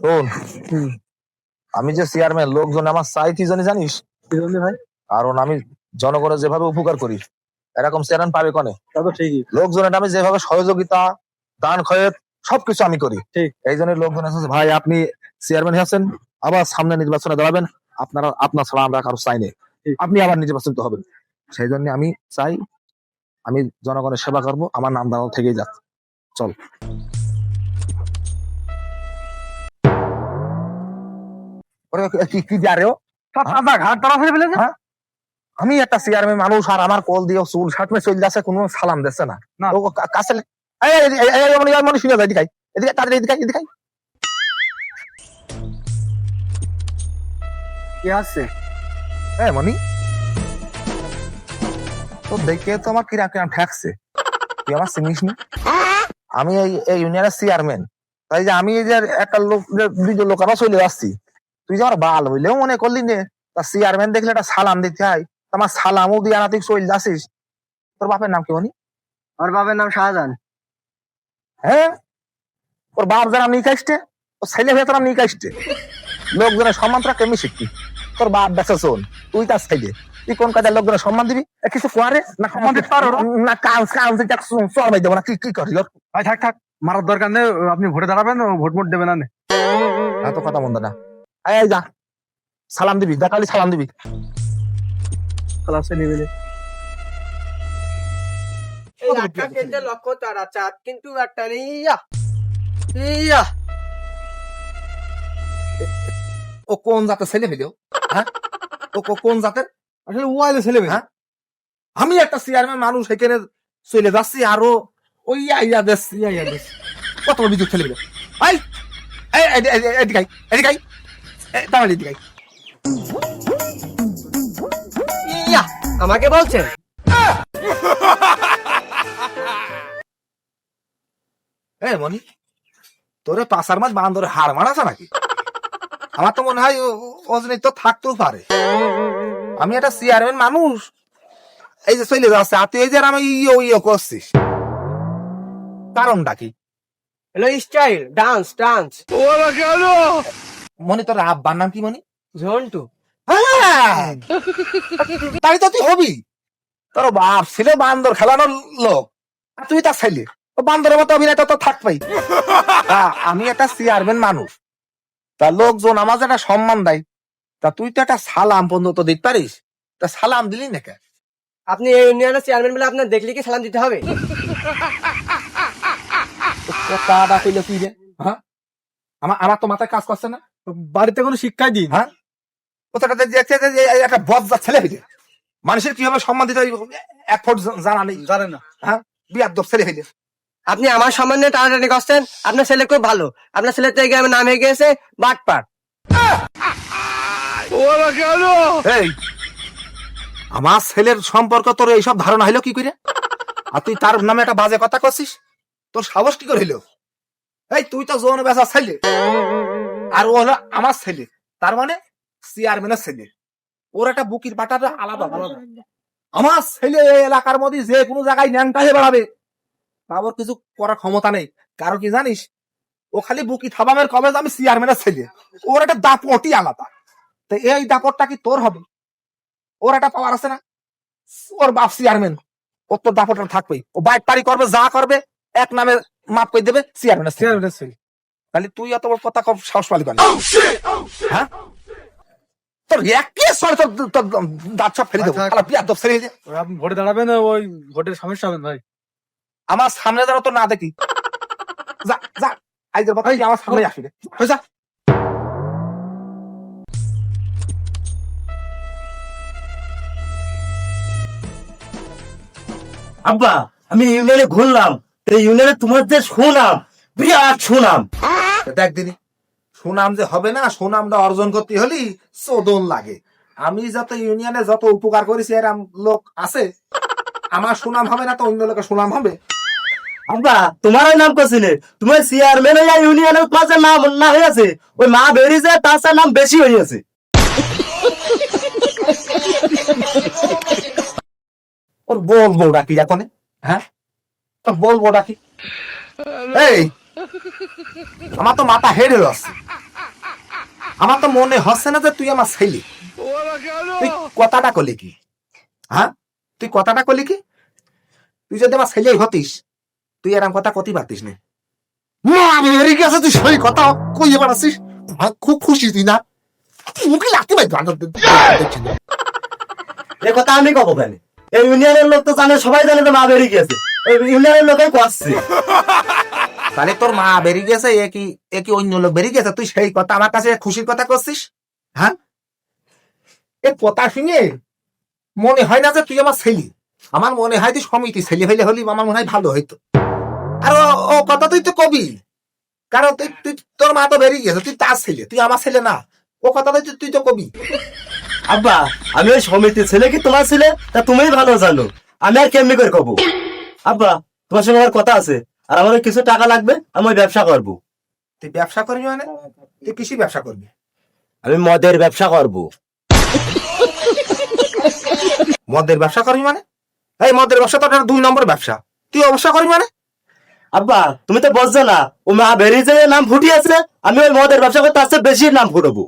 শোন, আমি যে চেয়ারম্যান, লোকজন আমার চাই কি জানিস? কি জন্য ভাই? কারণ আমি জনগণের যেভাবে উপকার করি, এরকম চেয়ারম্যান পাবে কনে? তা তো ঠিকই। লোকজনের আমি যেভাবে সহযোগিতা, দান খয়রাত সবকিছু আমি করি। ঠিক। এই জন্য লোকজন আছে, ভাই আপনি চেয়ারম্যান হয়েছেন, আবার সামনে নির্বাচনে দাঁড়াবেন, আপনার ছাড়া আমরা কারো চাই না, ঠিক। আপনি আবার নির্বাচিত হবেন। সেই জন্য আমি চাই আমি জনগণের সেবা করবো, আমার নাম দাঁড়ানো থেকেই যাচ্ছে। চল। কি দিয়ে আমি একটা চেয়ারম্যান মানুষ, আর আমার কল দিয়ে চুল শার্ট মে চলে যাচ্ছে, কোনো সালাম দিচ্ছে না। ও কাছে মনে শুনে যায়, এদিকে এদিকে তাদের এদিকে এদিকে কি আছে? হ্যাঁ মনি, তো দেখে তো আমার কিরাম কিরাম ঠেকছে। তুই আমার চিনিস নি? আমি এই ইউনিয়নের চেয়ারম্যান, তাই যে আমি এই যে একটা লোক, দুইজন লোক আবার চলে যাচ্ছি, তুই যে আমার বাল হইলেও মনে করলি নে, তা চেয়ারম্যান দেখলে একটা সালাম দিতে হয়, আমার সালামও দিয়ে না, তুই চলে যাচ্ছিস। তোর বাপের নাম কি মনি? আমার বাবার নাম শাহজাহান। হ্যাঁ, ওর বাপ যারা নিয়ে আসছে, ওর ছেলে হয়ে তারা নিয়ে আসছে, লোকজনের সম্মান তোরা কেমনি শিখবি? তোর বাপ বেঁচে শোন, তুই তার ছেলে, তুই কোন কাজে লোকজনের সম্মান দিবি? কিছু করে না, সম্মান দিতে পারো না, চড়াই দেবো না, কি করি? ভাই থাক থাক, মারার দরকার নেই, আপনি ভোটে দাঁড়াবেন, ভোট মোট দেবেন না। এত কথা মন্দ না, এই যা সালাম দিবি, দেখালি সালাম দিবি। ক্লাসে নিবে লক্ষ্য তারা চাঁদ কিন্তু একটা ইয়া ইয়া। ও কোন জাতের ছেলে হইলো? হ্যাঁ, ও কোন জাতের? আসলে ওয়াইলে ছেলে মেয়ে। হ্যাঁ, আমি একটা চেয়ারম্যান মানুষ, সেখানে চলে যাচ্ছি, আরো ওই ইয়া দেশ কত বড় বিদ্যুৎ ছেলে হইলো। এদিকে ইয়া আমাকে বলছেন? মনি, তোরে পাশার মাছ বান্দরে হার মারাছে নাকি? আমার তো মনে হয় অজনী তো থাকতেও পারে। আমি একটা চেয়ারম্যান মানুষ, এই যে চলে যাচ্ছে, আর তুই এই যে আমি ইয়ে করছিস, কারণটা কি? Hello, style dance dance. Moni, তোর আব্বার নাম কি মনি? ঝন্টু। হ্যাঁ, তাই তো তুই হবি। তোর বাপ ছেলে বান্দর খেলানোর লোক, আর তুই তার ছেলে, ও বান্দরের মতো অভিনয় তো থাকবেই। আমি একটা চেয়ারম্যান মানুষ, তা লোকজন আমার একটা সম্মান দেয়, তা তুই তো একটা সালাম পর্যন্ত দিতে পারিস, তা সালাম দিলি না কেন? আপনি এই ইউনিয়নের চেয়ারম্যান বলে আপনার দেখলে কি সালাম দিতে হবে? কথাটা কইলো কি রে? হ্যাঁ, আমার তো মাথায় কাজ করছে না। বাড়িতে কোনো শিক্ষাই দিন। হ্যাঁ, কথাটা একটা বজ্জাত ছেলে হইলে মানুষের কিভাবে সম্মান দিতে হয় এক ফুট জানা নেই, জানেন না। হ্যাঁ, বিয়াদব ছেলে হইলে। আপনি আমার সম্মানে টানাটানি করছেন। আপনার ছেলে খুব ভালো, আপনার ছেলের তো এই গ্রামে নাম হয়ে গিয়েছে বাটপার। এই, আমার ছেলের সম্পর্ক তোর এইসব ধারণা হইলো কি করে? আর তুই তার নামে একটা বাজে কথা করছিস, তোর সাহস কি করে হইলো? এই, তুই তো যৌন বেচা ছেলে, আর ও হলো আমার ছেলে, তার মানে চেয়ারম্যানের ছেলে, ওর একটা বুকির বাটাটা আলাদা আলাদা। আমার ছেলে এলাকার মধ্যে যে কোনো জায়গায় ন্যাংটা হয়ে বেড়াবে, তা ওর কিছু করার ক্ষমতা নেই। কারণ কি জানিস, ও খালি বুকি থাবামের কবে আমি চেয়ারম্যানের ছেলে, ওর একটা দাপটই আলাদা। তো এই দাপটটা কি তোর হবে? ওর একটা পাওয়ার আছে না, ওর বাপ চেয়ারম্যান, ওর তো দাপটটা থাকবেই। ও বাইক পারি করবে, যা করবে এক নামে মাপ করে দেবে, চেয়ারম্যানের ছেলে। তাহলে তুই এত বড় কথা কব সাহস পালি কেন? হ্যাঁ, তোর একই সরে তোর দাঁত সব ফেলে দেবো, বিয়াদব ছেলে। আপনি ভোটে দাঁড়াবেন, ওই ভোটের সমস্যা হবেন ভাই। আমার সামনে যারা তো না দেখি, যা যা, আইদের কথা আমার সামনে আসবি রে, যা। আব্বা, আমি ইউনিয়নে ঘুরলাম, এই ইউনিয়নে তোমার যে সুনাম, বিরাট সুনাম। দেখ দিদি, সুনাম যে হবে না, সুনামটা অর্জন করতে হলি চোদন লাগে। আমি যত ইউনিয়নে যত উপকার করেছি এরম লোক আছে, আমার সুনাম হবে না তো অন্য লোকের সুনাম হবে? আব্বা, তোমার নাম করছিলে, তোমার চেয়ারম্যান ইউনিয়নের পাশে নাম না হয়েছে, ওই মা বেরিয়েছে, তার নাম বেশি হয়েছে। ওর বলবো ডাকি এখন, হ্যাঁ, তোর বলবো ডাকি। এই, আমার তো মাথা হেড হয়ে আসছে, আমার তো মনে হচ্ছে না যে তুই আমার ছেলে। তুই কথাটা করলি কি? হ্যাঁ, তুই কথাটা করলি কি? তুই যদি আমার ছেলে হতিস, তুই এরকম কথা কতি পারতিস না। বেরিয়ে গেছে, তুই সেই কথা কইয়ে বেড়াচ্ছিস। খুব খুশি তুই না, মুখে লাগতে পারি। এ কথা আমি কব কেন? এই ইউনিয়নের লোক তো জানে, সবাই জানে তো মা বেরিয়ে গেছে। ওই ইউনিয়নের লোকে করছে। তাহলে তোর মা বেরিয়ে গেছে, এ কি অন্য লোক বেরিয়ে গেছে? তুই সেই কথা আমার কাছে খুশির কথা করছিস? হ্যাঁ, এ কথা শুনে মনে হয় না যে তুই আমার ছেলে। আমার মনে হয় তুই সমিতি ছেলে হইলে হলি আমার মনে হয় ভালো হইতো। আর ও কথা তুই তো কবি, কারণ তুই তোর মা তো বেরিয়ে গেছে, তুই তার ছেলে, তুই আমার ছেলে না। ও কথা তুই তো কবি। আব্বা, আমি ওই সমিতির ছেলে কি তোমার ছেলে তা তুমিই ভালো জানো। আমি আর কেমনি করে কব? আব্বা, তোমার সঙ্গে আমার কথা আছে, আর আমাদের কিছু টাকা লাগবে, আমি ওই ব্যবসা করবো। তুই ব্যবসা করবি মানে? তুই কৃষি ব্যবসা করবি? আমি মদের ব্যবসা করবো। মদের ব্যবসা করবি মানে? এই মদের ব্যবসা তো একটা 2 নম্বর ব্যবসা। তুই ব্যবসা করবি মানে? আব্বা, তুমি তো বুঝছো না, ও মা বেরিয়ে যে নাম ফুটিয়েছে, আমি ওই মদের ব্যবসা করতে আসছে বেশি নাম ফুটবো।